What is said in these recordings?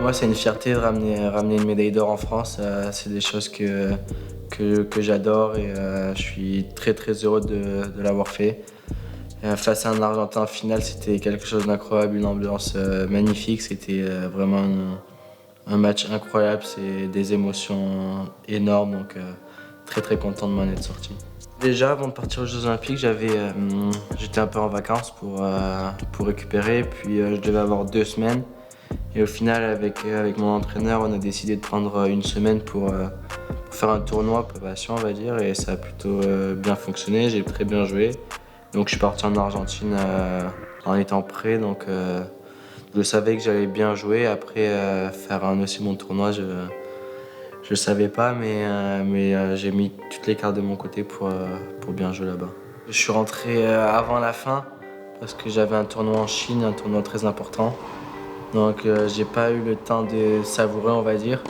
moi, c'est une fierté de ramener une médaille d'or en France. C'est des choses que j'adore et je suis très très heureux de l'avoir fait. Face à un Argentin en finale, c'était quelque chose d'incroyable, une ambiance magnifique. C'était vraiment un match incroyable, c'est des émotions énormes, donc très très content de m'en être sorti. Déjà, avant de partir aux Jeux Olympiques, j'étais un peu en vacances pour récupérer, puis je devais avoir 2 semaines. Et au final, avec mon entraîneur, on a décidé de prendre une semaine pour faire un tournoi, préparation, on va dire, et ça a plutôt bien fonctionné, j'ai très bien joué. Donc je suis parti en Argentine en étant prêt, donc je savais que j'allais bien jouer. Après, faire un aussi bon tournoi, je savais pas, mais j'ai mis toutes les cartes de mon côté pour bien jouer là-bas. Je suis rentré avant la fin parce que j'avais un tournoi en Chine, un tournoi très important. Donc j'ai pas eu le temps de savourer, on va dire.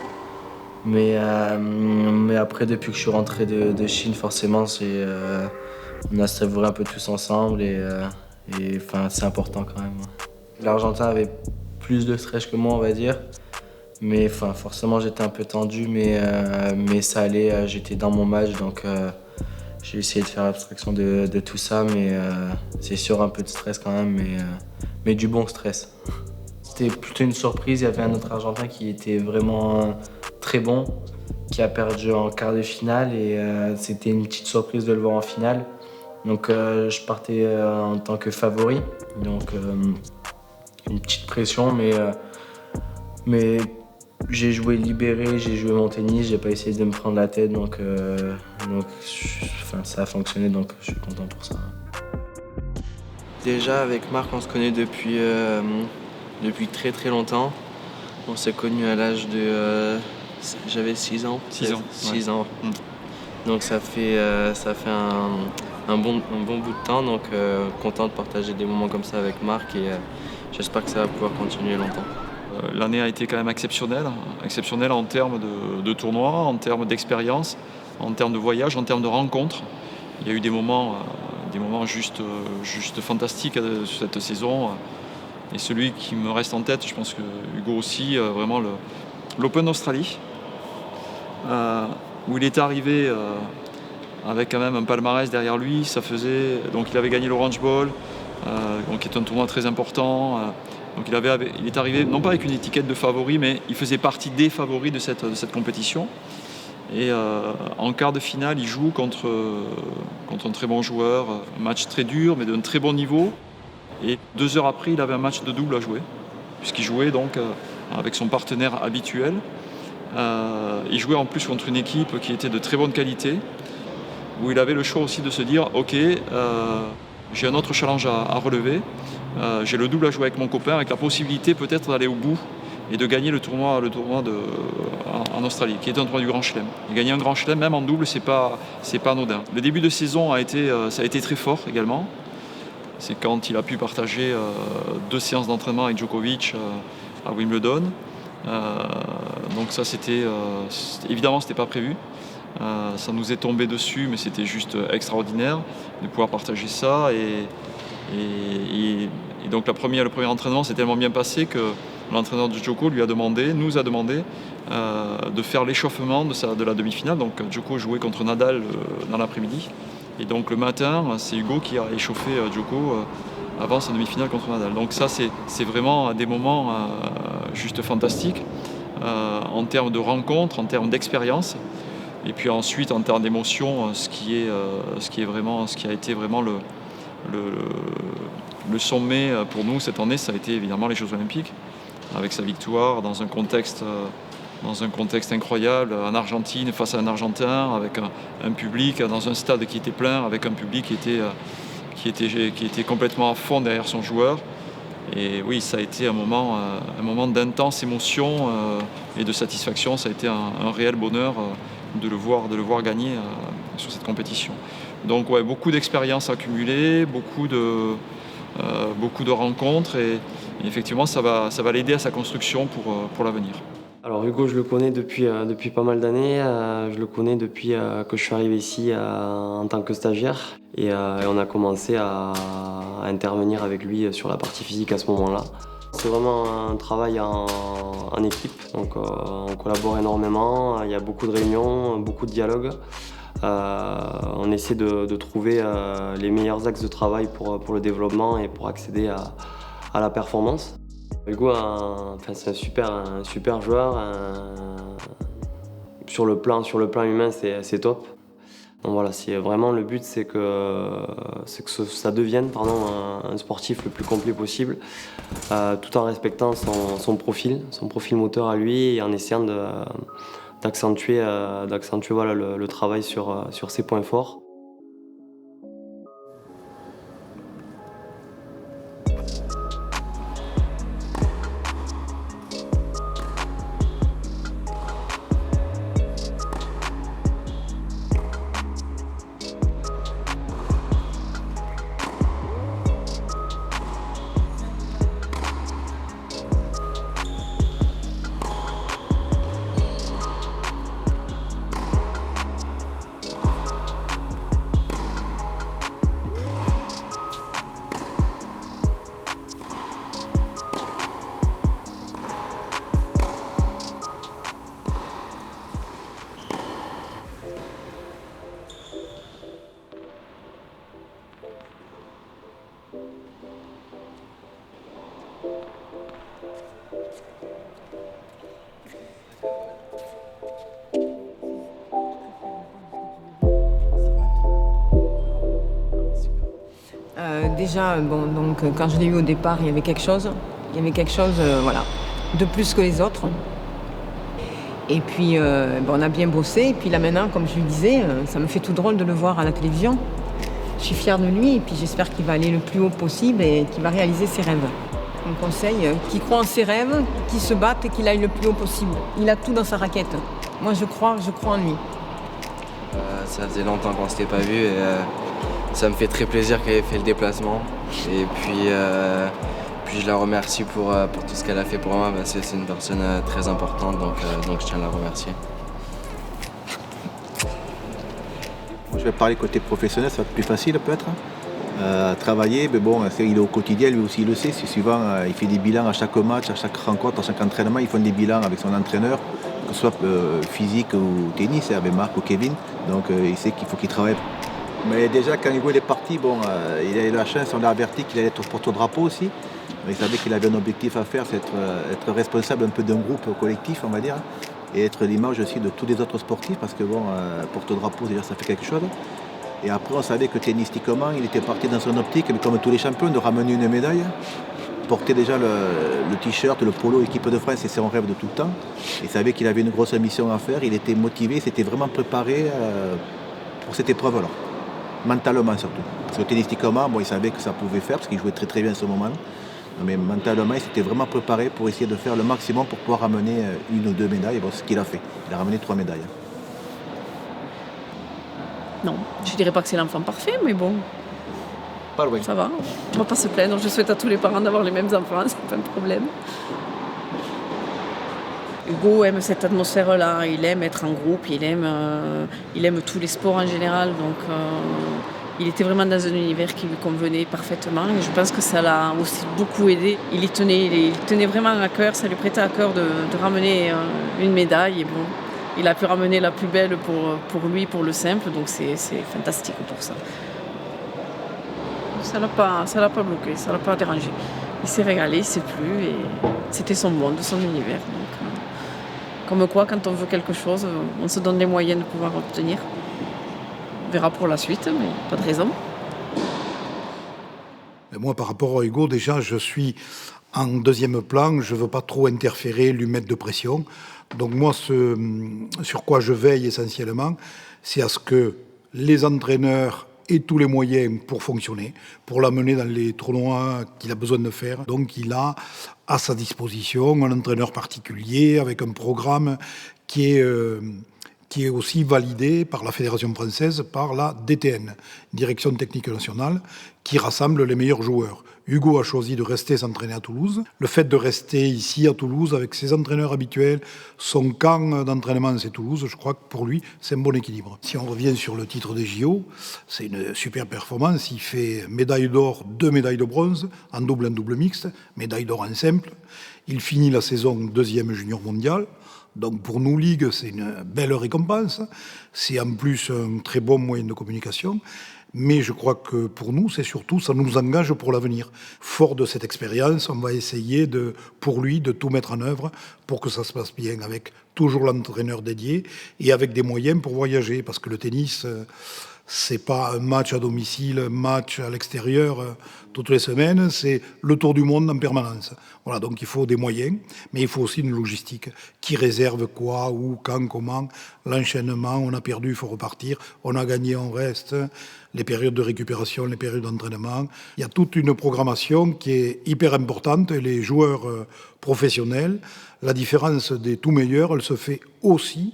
Mais après, depuis que je suis rentré de Chine, forcément, on a savouré un peu tous ensemble et enfin, c'est important quand même. L'Argentin avait plus de stress que moi, on va dire. Mais enfin, forcément, j'étais un peu tendu, mais ça allait. J'étais dans mon match, donc j'ai essayé de faire abstraction de tout ça. Mais c'est sûr, un peu de stress quand même, mais du bon stress. C'était plutôt une surprise. Il y avait un autre Argentin qui était vraiment très bon, qui a perdu en quart de finale. Et c'était une petite surprise de le voir en finale. Donc je partais en tant que favori. Donc une petite pression, mais j'ai joué libéré, j'ai joué mon tennis, j'ai pas essayé de me prendre la tête, donc enfin, ça a fonctionné, donc je suis content pour ça. Déjà avec Marc, on se connaît depuis très très longtemps. On s'est connus à l'âge de... j'avais 6 ans. 6 ans. 6 ans. Donc ça fait un bon bout de temps, donc content de partager des moments comme ça avec Marc et j'espère que ça va pouvoir continuer longtemps. L'année a été quand même exceptionnelle en termes de tournois, en termes d'expérience, en termes de voyage, en termes de rencontres. Il y a eu des moments juste fantastiques cette saison. Et celui qui me reste en tête, je pense que Hugo aussi, vraiment l'Open d'Australie, où il était arrivé avec quand même un palmarès derrière lui. Donc il avait gagné l'Orange Bowl, qui est un tournoi très important. Donc il est arrivé non pas avec une étiquette de favori, mais il faisait partie des favoris de cette compétition. Et en quart de finale, il joue contre un très bon joueur, un match très dur, mais d'un très bon niveau. Et 2 heures après, il avait un match de double à jouer, puisqu'il jouait donc avec son partenaire habituel. Il jouait en plus contre une équipe qui était de très bonne qualité, où il avait le choix aussi de se dire « Ok, j'ai un autre challenge à relever, j'ai le double à jouer avec mon copain, avec la possibilité peut-être d'aller au bout et de gagner le tournoi en Australie, qui est un tournoi du Grand Chelem. Et gagner un Grand Chelem, même en double, c'est pas anodin. Le début de saison ça a été très fort également. C'est quand il a pu partager 2 séances d'entraînement avec Djokovic à Wimbledon. Donc ça, évidemment, c'était pas prévu. Ça nous est tombé dessus, mais c'était juste extraordinaire de pouvoir partager ça. Et donc le premier entraînement s'est tellement bien passé que l'entraîneur de Djoko nous a demandé de faire l'échauffement de la demi-finale. Donc Djoko jouait contre Nadal dans l'après-midi. Et donc le matin, c'est Hugo qui a échauffé Djoko avant sa demi-finale contre Nadal. Donc ça, c'est vraiment des moments juste fantastiques en termes de rencontres, en termes d'expérience. Et puis ensuite, en termes d'émotion, ce qui a été vraiment le sommet pour nous cette année, ça a été évidemment les Jeux Olympiques, avec sa victoire dans un contexte incroyable, en Argentine, face à un Argentin, avec un public, dans un stade qui était plein, avec un public qui était complètement à fond derrière son joueur. Et oui, ça a été un moment d'intense émotion et de satisfaction. Ça a été un réel bonheur de le voir gagner sur cette compétition. Donc ouais, beaucoup d'expériences accumulées, beaucoup de rencontres et effectivement ça va l'aider à sa construction pour l'avenir. Alors Hugo, je le connais depuis pas mal d'années. Je le connais depuis que je suis arrivé ici en tant que stagiaire. Et on a commencé à intervenir avec lui sur la partie physique à ce moment-là. C'est vraiment un travail en équipe, donc on collabore énormément, il y a beaucoup de réunions, beaucoup de dialogues. On essaie de trouver les meilleurs axes de travail pour le développement et pour accéder à la performance. Hugo, c'est un super joueur. Sur le plan humain, c'est top. Donc voilà, vraiment le but, c'est que ça devienne un sportif le plus complet possible, tout en respectant son profil moteur à lui et en essayant d'accentuer voilà, le travail sur ses points forts. Déjà, quand je l'ai eu au départ, il y avait quelque chose, voilà, de plus que les autres. Et puis, on a bien bossé. Et puis là maintenant, comme je lui disais, ça me fait tout drôle de le voir à la télévision. Je suis fière de lui et puis j'espère qu'il va aller le plus haut possible et qu'il va réaliser ses rêves. Un conseil, qu'il croit en ses rêves, qu'il se batte et qu'il aille le plus haut possible. Il a tout dans sa raquette. Moi, je crois en lui. Ça faisait longtemps qu'on ne s'était pas vu et ça me fait très plaisir qu'elle ait fait le déplacement. Et puis je la remercie pour tout ce qu'elle a fait pour moi, parce que c'est une personne très importante, donc je tiens à la remercier. Je vais parler côté professionnel, ça va être plus facile peut-être. Travailler, mais bon, il est au quotidien, lui aussi il le sait, c'est souvent, il fait des bilans à chaque match, à chaque rencontre, à chaque entraînement, ils font des bilans avec son entraîneur, que ce soit physique ou tennis, avec Marc ou Kevin, donc il sait qu'il faut qu'il travaille. Mais déjà quand Hugo est parti, il a eu la chance, on l'a averti qu'il allait être porte-drapeau aussi. Il savait qu'il avait un objectif à faire, c'est être responsable un peu d'un groupe collectif, on va dire, et être l'image aussi de tous les autres sportifs, parce que porte-drapeau, déjà ça fait quelque chose. Et après on savait que tennistiquement, il était parti dans son optique, mais comme tous les champions, de ramener une médaille. Porter déjà le t-shirt, le polo équipe de France, c'est son rêve de tout le temps. Il savait qu'il avait une grosse mission à faire, il était motivé, il s'était vraiment préparé pour cette épreuve-là. Mentalement surtout. Parce que tennistiquement, il savait que ça pouvait faire, parce qu'il jouait très très bien à ce moment. Mais mentalement, il s'était vraiment préparé pour essayer de faire le maximum pour pouvoir ramener une ou deux médailles. Ce qu'il a fait. Il a ramené 3 médailles. Non, je dirais pas que c'est l'enfant parfait, mais bon. Pas loin. Ça va, on va pas se plaindre. Je souhaite à tous les parents d'avoir les mêmes enfants, c'est pas un problème. Hugo aime cette atmosphère-là, il aime être en groupe, il aime tous les sports en général, donc il était vraiment dans un univers qui lui convenait parfaitement et je pense que ça l'a aussi beaucoup aidé. Il tenait vraiment à cœur, ça lui prêtait à cœur de ramener une médaille et bon, il a pu ramener la plus belle pour lui, pour le simple, donc c'est fantastique pour ça. Ça l'a pas bloqué, ça l'a pas dérangé. Il s'est régalé, il s'est plu et c'était son monde, son univers. Donc, comme quoi, quand on veut quelque chose, on se donne les moyens de pouvoir obtenir. On verra pour la suite, mais pas de raison. Et moi, par rapport à Hugo, déjà, je suis en deuxième plan. Je ne veux pas trop interférer, lui mettre de pression. Donc moi, ce sur quoi je veille essentiellement, c'est à ce que les entraîneurs aient tous les moyens pour fonctionner, pour l'amener dans les tournois qu'il a besoin de faire. Donc il a à sa disposition un entraîneur particulier avec un programme qui qui est aussi validé par la Fédération française, par la DTN, Direction Technique Nationale, qui rassemble les meilleurs joueurs. Hugo a choisi de rester s'entraîner à Toulouse. Le fait de rester ici à Toulouse avec ses entraîneurs habituels, son camp d'entraînement c'est Toulouse, je crois que pour lui c'est un bon équilibre. Si on revient sur le titre des JO, c'est une super performance. Il fait médaille d'or, 2 médailles de bronze, en double mixte, médaille d'or en simple. Il finit la saison 2e junior mondial. Donc pour nous, Ligue, c'est une belle récompense. C'est en plus un très bon moyen de communication. Mais je crois que pour nous, c'est surtout, ça nous engage pour l'avenir. Fort de cette expérience, on va essayer pour lui de tout mettre en œuvre pour que ça se passe bien, avec toujours l'entraîneur dédié et avec des moyens pour voyager. Parce que le tennis, c'est pas un match à domicile, un match à l'extérieur toutes les semaines, c'est le tour du monde en permanence. Voilà, donc il faut des moyens, mais il faut aussi une logistique qui réserve quoi, où, quand, comment, l'enchaînement, on a perdu, il faut repartir, on a gagné, on reste, les périodes de récupération, les périodes d'entraînement. Il y a toute une programmation qui est hyper importante et les joueurs professionnels, la différence des tout meilleurs, elle se fait aussi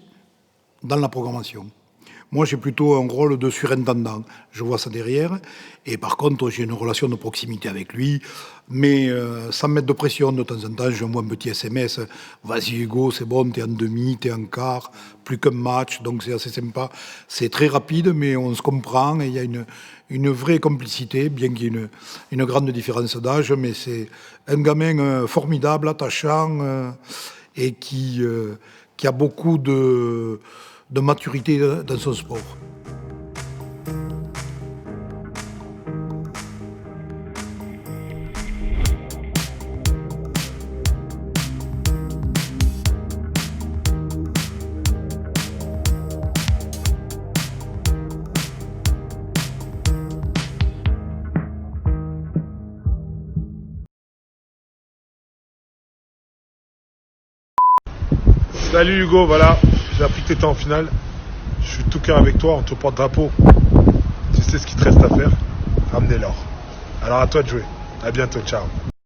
dans la programmation. Moi, j'ai plutôt un rôle de surintendant. Je vois ça derrière. Et par contre, j'ai une relation de proximité avec lui. Mais sans mettre de pression, de temps en temps, je envoie un petit SMS. Vas-y Hugo, c'est bon, t'es en demi, t'es en quart. Plus qu'un match, donc c'est assez sympa. C'est très rapide, mais on se comprend. Et il y a une vraie complicité, bien qu'il y ait une grande différence d'âge. Mais c'est un gamin formidable, attachant, et qui a beaucoup de maturité dans son sport. Salut Hugo, voilà, j'ai appris que tu étais en finale. Je suis de tout cœur avec toi, on te porte drapeau. Tu sais ce qu'il te reste à faire, ramener l'or. Alors à toi de jouer. À bientôt, ciao.